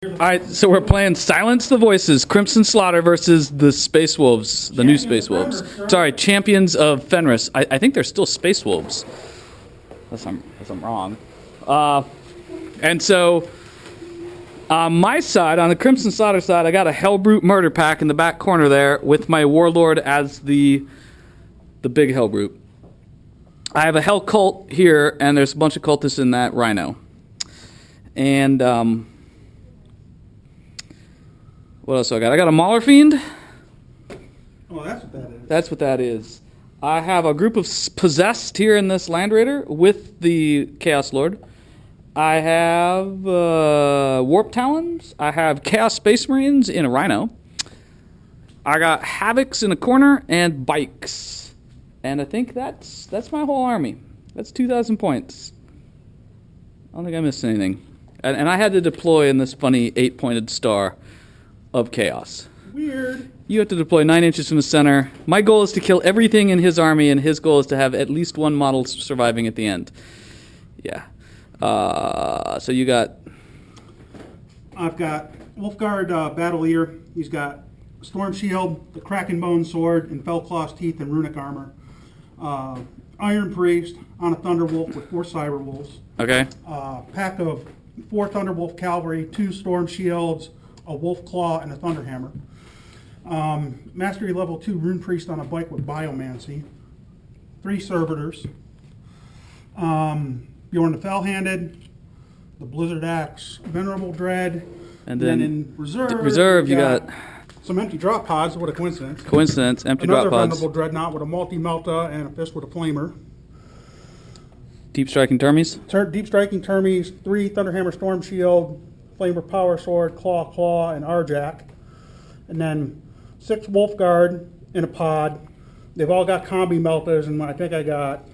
Alright, so we're playing Silence the Voices, Crimson Slaughter versus the Space Wolves, the new Space Wolves. Sorry, Champions of Fenris. I think they're still Space Wolves. Unless I'm wrong. And so, on my side, on the Crimson Slaughter side, I got a Hellbrute Murder Pack in the back corner there with my Warlord as the big Hellbrute. I have a Hell Cult here, and there's a bunch of cultists in that Rhino. And, what else do I got? I got a Mauler Fiend. Oh, that's what that is. That's what that is. I have a group of Possessed here in this Land Raider with the Chaos Lord. I have Warp Talons. I have Chaos Space Marines in a Rhino. I got Havocs in a corner and Bikes. And I think that's my whole army. That's 2,000 points. I don't think I missed anything. And I had to deploy in this funny 8-pointed star of chaos. Weird. You have to deploy 9 inches from the center. My goal is to kill everything in his army, and his goal is to have at least one model surviving at the end. Yeah. So you got... I've got Wolfguard Battleier. He's got Storm Shield, the Kraken Bone Sword, and Fellclaw's Teeth and Runic Armor. Iron Priest on a Thunderwolf with 4 Cyberwolves. Okay. Pack of 4 Thunderwolf Cavalry, 2 Storm Shields, a Wolf Claw, and a Thunderhammer. Mastery level 2 Rune Priest on a bike with Biomancy. 3 Servitors. Bjorn the Fell-Handed, the Blizzard Axe, Venerable Dread, And then in reserve, you got some empty drop pods. What a coincidence. empty Another drop pods. Venerable Dreadnought with a Multi-Melta and a Fist with a Flamer. Deep striking Termies. Deep Striking Termies, 3 Thunderhammer Storm Shield, Flamer Power Sword, Claw, and Arjack. And then 6 Wolfguard in a pod. They've all got combi meltas, and I think I got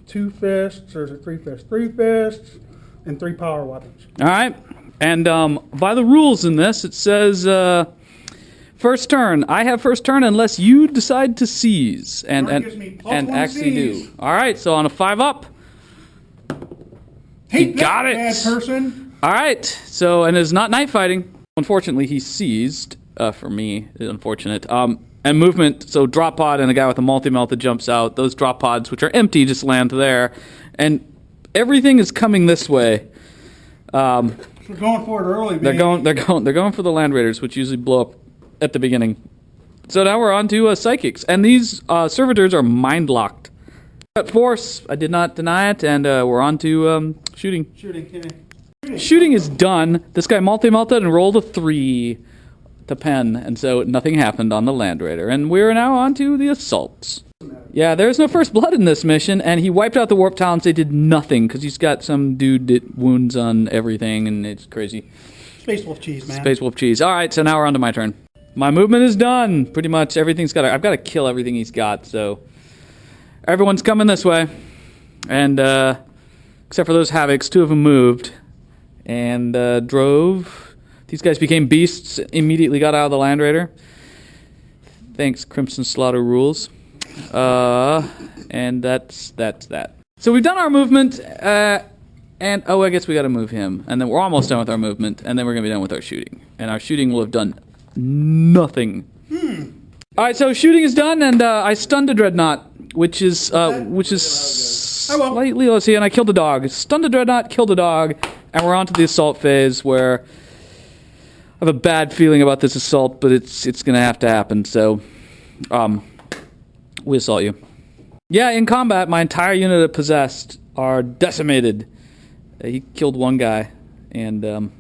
2 fists, or is it 3 fists? 3 fists, and 3 power weapons. All right. And by the rules in this, it says first turn. I have first turn unless you decide to seize. And Gives me plus and 1 actually seize. do. All right. So on a 5-up. Take got that, it. bad person. All right. So, and it's not night fighting. Unfortunately, he seized. For me, unfortunate. And movement, so drop pod and a guy with a multi-melt that jumps out. Those drop pods, which are empty, just land there. And everything is coming this way. We're going for it early, They're going for the Land Raiders, which usually blow up at the beginning. So now we're on to Psychics. And these servitors are mind-locked. At force, I did not deny it, and we're on to shooting. Shooting is done. This guy multi-melted and rolled a 3 to pen, and so nothing happened on the Land Raider. And we're now on to the assaults. Yeah, there's no first blood in this mission, and he wiped out the Warp Talons. They did nothing, because he's got some dude that wounds on everything, and it's crazy. Space Wolf cheese, man. Space Wolf cheese. All right, so now we're on to my turn. My movement is done. Pretty much everything's got. I've got to kill everything he's got, so everyone's coming this way. And except for those Havocs, 2 of them moved and drove. These guys became beasts, immediately got out of the Land Raider. Thanks, Crimson Slaughter rules. And that's that. So we've done our movement, and I guess we got to move him. And then we're almost done with our movement, and then we're going to be done with our shooting. And our shooting will have done nothing. All right, so shooting is done, and I stunned a Dreadnought, which is slightly, let's see, and I killed a dog. Stunned a Dreadnought, killed a dog, and we're on to the assault phase where I have a bad feeling about this assault, but it's going to have to happen, so we assault you. Yeah, in combat, my entire unit of Possessed are decimated. He killed 1 guy, and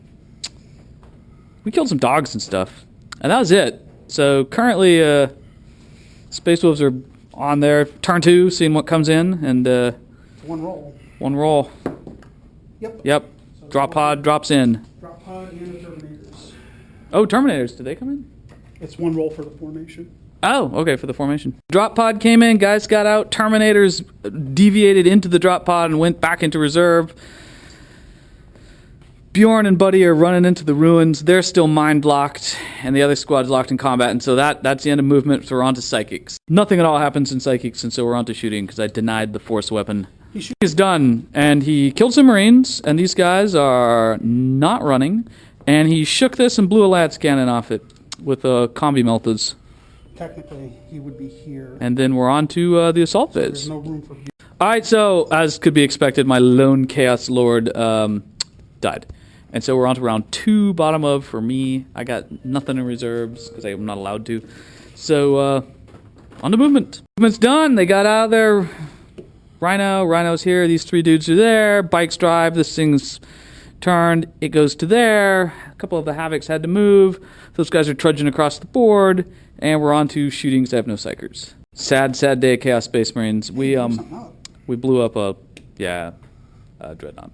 we killed some dogs and stuff, and that was it. So currently, Space Wolves are on there, turn 2, seeing what comes in, and 1 roll. 1 roll. Yep. So Drop pod drops in. Drop pod and the Terminators. Oh, Terminators, did they come in? It's 1 roll for the formation. Oh, okay, for the formation. Drop pod came in, guys got out, Terminators deviated into the drop pod and went back into reserve. Bjorn and Buddy are running into the ruins. They're still mind-locked, and the other squad's locked in combat, and so that's the end of movement, so we're on to Psychics. Nothing at all happens in Psychics, and so we're on to shooting, because I denied the Force weapon. He is done, and he killed some Marines, and these guys are not running, And he shook this and blew a lads cannon off it with combi meltas. Technically, he would be here. And then we're on to the assault phase. There's no room for... All right, so as could be expected, my lone Chaos Lord died. And so we're on to round 2, bottom of for me. I got nothing in reserves because I'm not allowed to. So on to movement. Movement's done. They got out of there. Rhino's here. These 3 dudes are there. Bikes drive. This thing's turned. It goes to there. A couple of the Havocs had to move. Those guys are trudging across the board. And we're on to shootings that have no psychers. Sad day of Chaos Space Marines. We blew up a Dreadnought.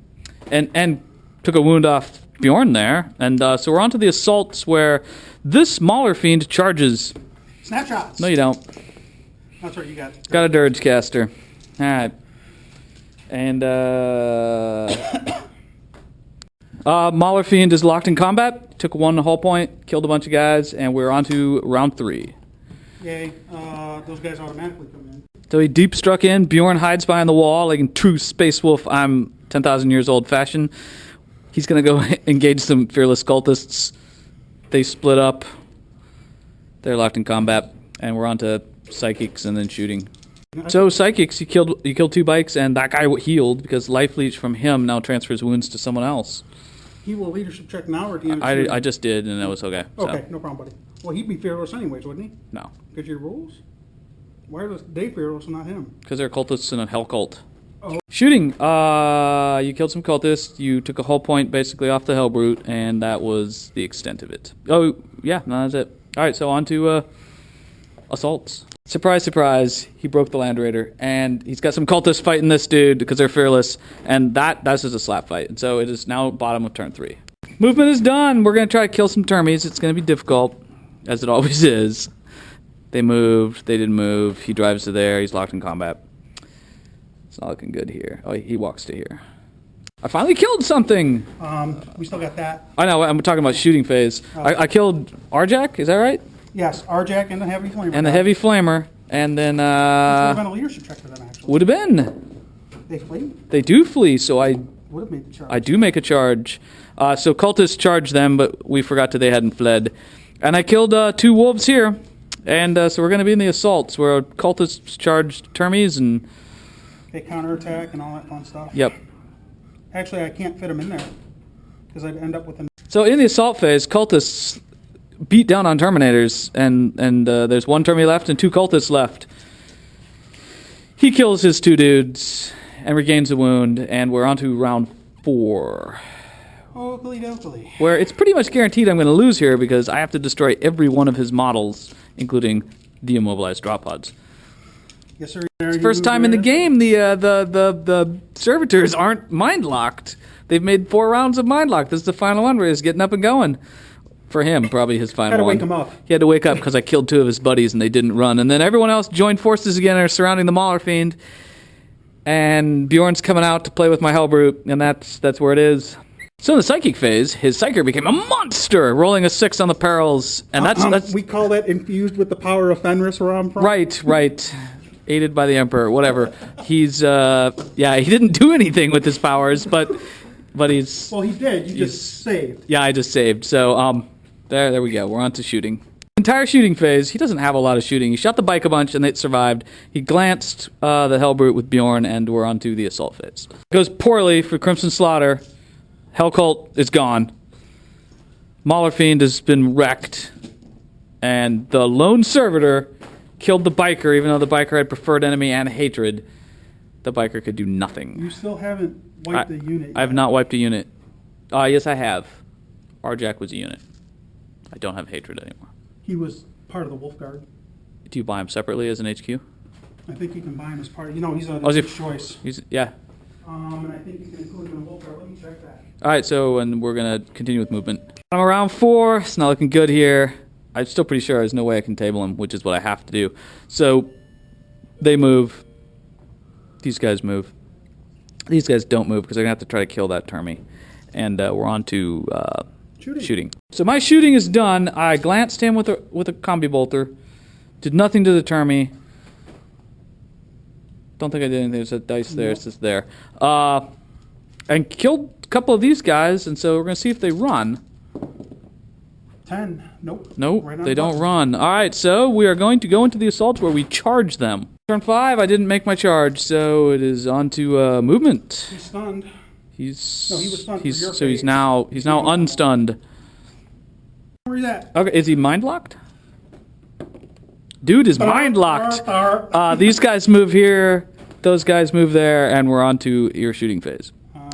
And took a wound off Bjorn there. And so we're on to the assaults where this Mauler Fiend charges. Snapshots! No, you don't. That's right, you got. Got a Dirge Caster. Alright. And Mauler Fiend is locked in combat. Took 1 hull point, killed a bunch of guys, and we're on to round 3. Yay. Those guys automatically come in. So he deep struck in. Bjorn hides behind the wall like in true Space Wolf. I'm 10,000 years old fashion. He's going to go engage some fearless cultists. They split up. They're locked in combat. And we're on to psychics and then shooting. So psychics, you killed 2 bikes, and that guy healed because life leech from him now transfers wounds to someone else. He will leadership check now, or do you I just did, and it was okay. Okay, So. no problem, buddy. Well, he'd be fearless anyways, wouldn't he? No, Because of your rules? Why are they fearless and not him? because they're cultists in a hell cult. Oh. Shooting. You killed some cultists. You took a hull point basically off the Hellbrute, and that was the extent of it. Oh, yeah, no, that's it. All right, so on to assaults. Surprise, surprise, he broke the Land Raider, and he's got some cultists fighting this dude because they're fearless, and that's just a slap fight. And so it is now bottom of turn 3. Movement is done. We're going to try to kill some termies. It's going to be difficult, as it always is. They moved. They didn't move. He drives to there. He's locked in combat. It's not looking good here. Oh, he walks to here. I finally killed something. We still got that. I know. I'm talking about shooting phase. I killed Arjak. Is that right? Yes, Arjak and the Heavy Flamer. And the Heavy Flamer. And then Which would have been a leadership check for them, actually. would have been. They flee? They do flee, so I Would have made the charge. I do make a charge. So cultists charged them, but we forgot that they hadn't fled. And I killed 2 wolves here. And so we're going to be in the assaults where cultists charged termies and... They counterattack and all that fun stuff. Yep. Actually, I can't fit them in there because I'd end up with an... So in the assault phase, cultists beat down on Terminators, and there's 1 termie left and 2 cultists left. He kills his 2 dudes and regains a wound, and we're on to round 4. Oakley dokley. Where it's pretty much guaranteed I'm going to lose here because I have to destroy every one of his models, including the immobilized drop pods. Yes, sir. First time in the game, the servitors aren't mind locked. They've made 4 rounds of mind lock. This is the final one where he's getting up and going. For him, probably his final Had to one. wake him up. He had to wake up because I killed 2 of his buddies and they didn't run. And then everyone else joined forces again and are surrounding the Mauler Fiend. And Bjorn's coming out to play with my Hellbrute, and that's where it is. So in the psychic phase, his psyker became a monster, rolling a 6 on the perils, and that's We call that infused with the power of Fenris, where I'm from. right. Aided by the Emperor, whatever. He's he didn't do anything with his powers, but he's Well, he did. You just saved. I just saved. So there we go. We're on to shooting. Entire shooting phase. He doesn't have a lot of shooting. He shot the bike a bunch and it survived. He glanced the Hellbrute with Bjorn, and we're on to the assault phase. It goes poorly for Crimson Slaughter. Hellcult is gone. Mauler Fiend has been wrecked. And the lone servitor killed the biker, even though the biker had preferred enemy and hatred. The biker could do nothing. You still haven't wiped the unit yet. I have not wiped a unit. Yes, I have. Arjak was a unit. I don't have hatred anymore. He was part of the Wolf Guard. Do you buy him separately as an HQ? I think you can buy him as part of... he's a is he- choice. Yeah. And I think you can include him in the Wolf Guard. Let me check that. All right, so and we're going to continue with movement. I'm around 4. It's not looking good here. I'm still pretty sure there's no way I can table him, which is what I have to do. So they move. These guys move. These guys don't move because they're going to have to try to kill that termie. And we're on to shooting. So my shooting is done. I glanced him with a combi bolter. Did nothing to the termie. Don't think I did anything. There's a dice there. It's just there. And killed a couple of these guys, and so we're going to see if they run. 10. Nope. Nope, Right on they the don't button. run. All right, so we are going to go into the assaults where we charge them. Turn 5, I didn't make my charge, so it is on to movement. He's stunned. He's No, he was stunned for he's your so he's phase. now unstunned. Where are you at? Okay, is he mind locked? Dude is mind locked. These guys move here, those guys move there, and we're on to your shooting phase.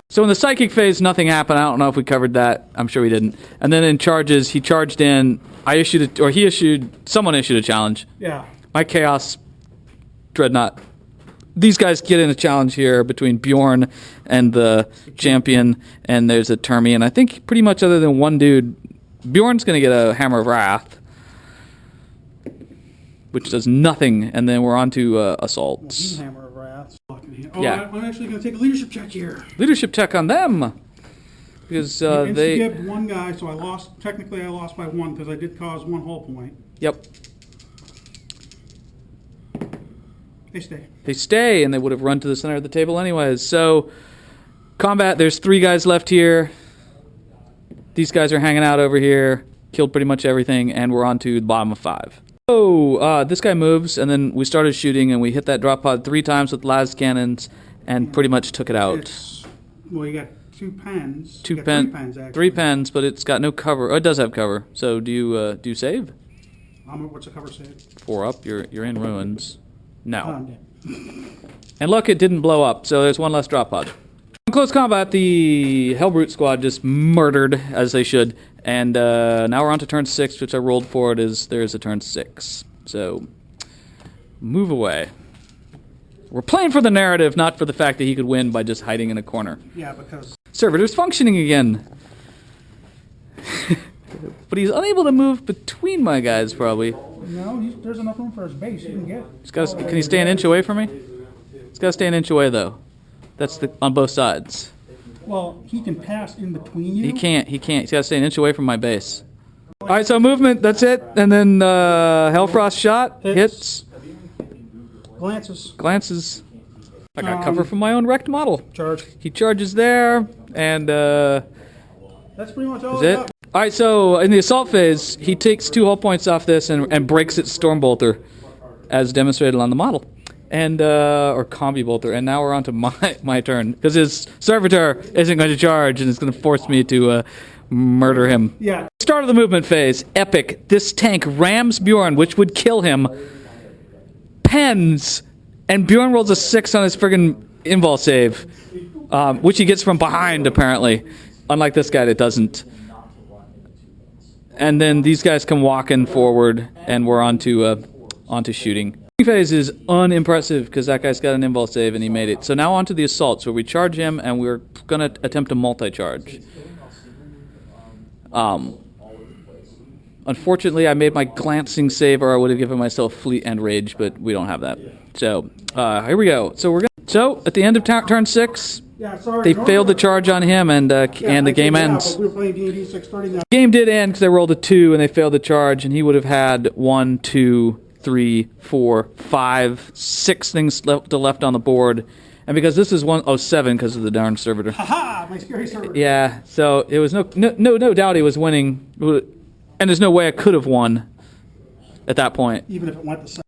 So in the psychic phase, nothing happened. I don't know if we covered that. I'm sure we didn't. And then in charges, he charged in. Someone issued a challenge. Yeah. My Chaos Dreadnought. These guys get in a challenge here between Bjorn and the champion, and there's a Termi. And I think pretty much other than one dude, Bjorn's going to get a Hammer of Wrath, which does nothing. And then we're on to assaults. Hammer of Wrath. Oh, Yeah. I'm actually going to take a leadership check here. Leadership check on them. Because they... Instigated one guy, so I lost. Technically, I lost by 1 because I did cause 1 hull point. Yep. They stay. They stay, and they would have run to the center of the table anyways. So, combat, there's 3 guys left here. These guys are hanging out over here. Killed pretty much everything, and we're on to the bottom of 5. So, this guy moves, and then we started shooting, and we hit that drop pod 3 times with las cannons, and pretty much took it out. Well, you got 2 pens. Two You got pen, 3 pens, actually. 3 pens, but it's got no cover. Oh, it does have cover. So, do you save? What's the cover say? 4 up. You're in ruins. No. I'm dead. And look, it didn't blow up, so there's 1 less drop pod. In close combat, the Hellbrute squad just murdered, as they should. And now we're on to turn 6, which I rolled for. There's a turn 6. So, move away. We're playing for the narrative, not for the fact that he could win by just hiding in a corner. Yeah, because... Servitor's functioning again. But he's unable to move between my guys, probably. No, there's enough room for his base. You can get... Can he stay an inch away from me? He's got to stay an inch away, though. That's on both sides. Well, he can pass in between you. He can't. He's got to stay an inch away from my base. All right, so movement, that's it. And then Hellfrost shot, hits, Glances. I got cover from my own wrecked model. Charge. He charges there, and That's pretty much all is I it? got. All right, so in the assault phase, he takes 2 hull points off this and breaks its Stormbolter, as demonstrated on the model. And or combi bolter, and now we're on to my turn because his servitor isn't going to charge, and it's going to force me to murder him. Yeah. Start of the movement phase. Epic. This tank rams Bjorn, which would kill him. Pens, and Bjorn rolls a 6 on his friggin' invul save, which he gets from behind apparently, unlike this guy that doesn't. And then these guys come walking forward, and we're on to shooting. Phase is unimpressive because that guy's got an invul save and he made it. So now on to the assaults where we charge him and we're going to attempt a multi-charge. Unfortunately, I made my glancing save or I would have given myself fleet and rage, but we don't have that. So here we go. So at the end of turn 6, Yeah, sorry. they failed the charge on him and the game ends. We were playing D&D 630 now. Game did end because they rolled a 2 and they failed the charge, and he would have had 1, 2, 3, 4, 5, 6 things left on the board. And because this is 107 because of the darn servitor. Haha, my scary server. Yeah, so it was no doubt he was winning. And there's no way I could have won at that point. Even if it went to